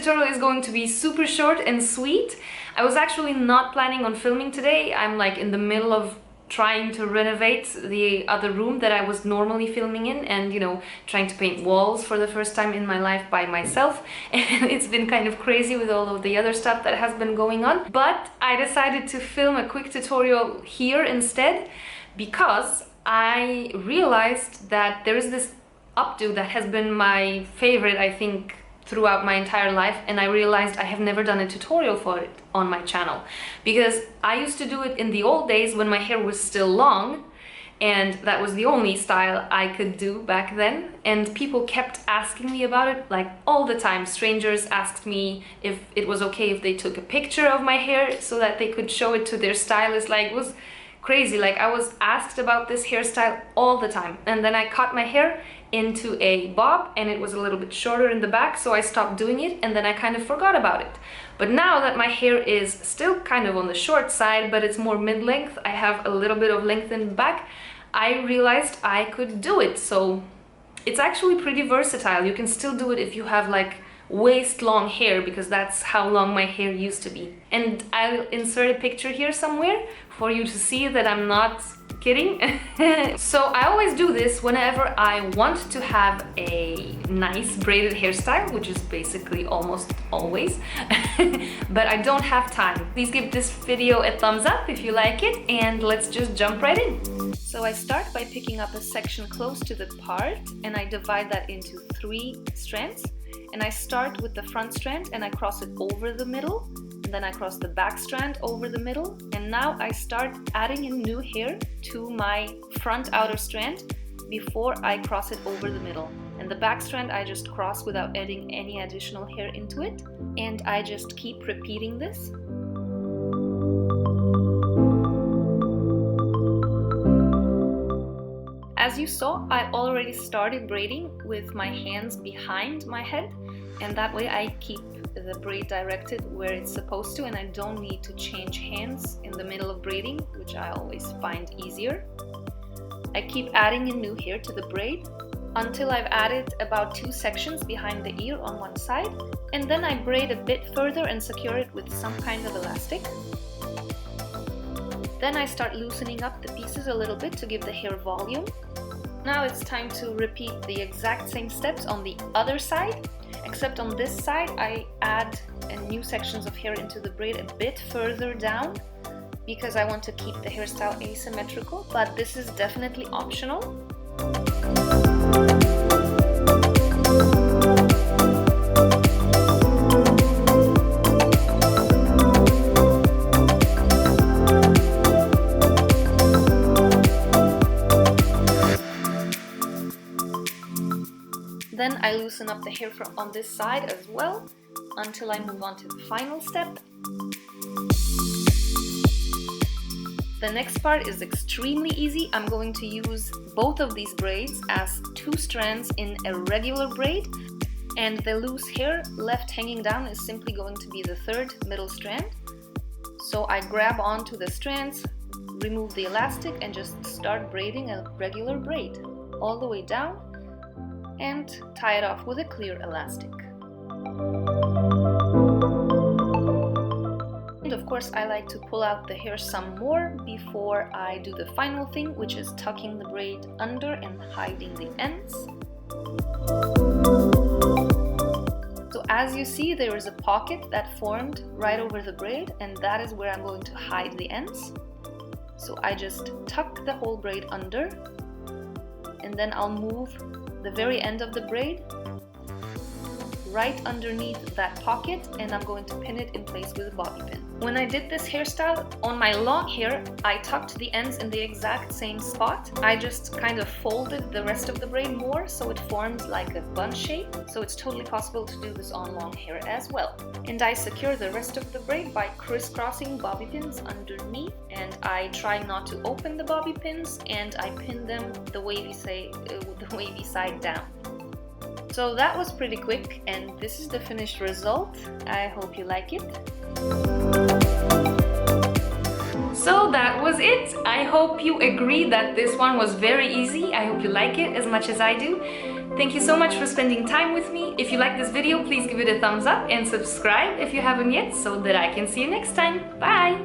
tutorial is going to be super short and sweet. I was actually not planning on filming today. I'm like in the middle of trying to renovate the other room that I was normally filming in, and you know, trying to paint walls for the first time in my life by myself, and it's been kind of crazy with all of the other stuff that has been going on. But I decided to film a quick tutorial here instead because I realized that there is this updo that has been my favorite, I think, throughout my entire life, and I realized I have never done a tutorial for it on my channel because I used to do it in the old days when my hair was still long, and that was the only style I could do back then, and people kept asking me about it like all the time. Strangers asked me if it was okay if they took a picture of my hair so that they could show it to their stylist. Like, it was crazy. Like, I was asked about this hairstyle all the time, and then I cut my hair into a bob and it was a little bit shorter in the back, so I stopped doing it, and then I kind of forgot about it. But now that my hair is still kind of on the short side, but it's more mid-length, I have a little bit of length in the back, I realized I could do it. So it's actually pretty versatile. You can still do it if you have like waist long hair, because that's how long my hair used to be. And I'll insert a picture here somewhere for you to see that I'm not kidding. So I always do this whenever I want to have a nice braided hairstyle, which is basically almost always, but I don't have time. Please give this video a thumbs up if you like it, and let's just jump right in. So I start by picking up a section close to the part, and I divide that into 3 strands. And I start with the front strand and I cross it over the middle, and then I cross the back strand over the middle, and now I start adding in new hair to my front outer strand before I cross it over the middle. And the back strand I just cross without adding any additional hair into it, and I just keep repeating this. As you saw, I already started braiding with my hands behind my head, and that way I keep the braid directed where it's supposed to, and I don't need to change hands in the middle of braiding, which I always find easier. I keep adding in new hair to the braid until I've added about 2 sections behind the ear on one side, and then I braid a bit further and secure it with some kind of elastic. Then I start loosening up the pieces a little bit to give the hair volume. Now it's time to repeat the exact same steps on the other side, except on this side I add new sections of hair into the braid a bit further down because I want to keep the hairstyle asymmetrical, but this is definitely optional. Then I loosen up the hair from on this side as well until I move on to the final step. The next part is extremely easy. I'm going to use both of these braids as 2 strands in a regular braid, and the loose hair left hanging down is simply going to be the 3rd middle strand. So I grab onto the strands, remove the elastic, and just start braiding a regular braid all the way down, and tie it off with a clear elastic. And of course I like to pull out the hair some more before I do the final thing, which is tucking the braid under and hiding the ends. So as you see, there is a pocket that formed right over the braid, and that is where I'm going to hide the ends. So I just tuck the whole braid under, and then I'll move the very end of the braid right underneath that pocket, and I'm going to pin it in place with a bobby pin. When I did this hairstyle on my long hair, I tucked the ends in the exact same spot. I just kind of folded the rest of the braid more so it forms like a bun shape, so it's totally possible to do this on long hair as well. And I secure the rest of the braid by crisscrossing bobby pins underneath, and I try not to open the bobby pins, and I pin them the wavy side down. So that was pretty quick, and this is the finished result. I hope you like it. So that was it. I hope you agree that this one was very easy. I hope you like it as much as I do. Thank you so much for spending time with me. If you like this video, please give it a thumbs up and subscribe if you haven't yet so that I can see you next time. Bye!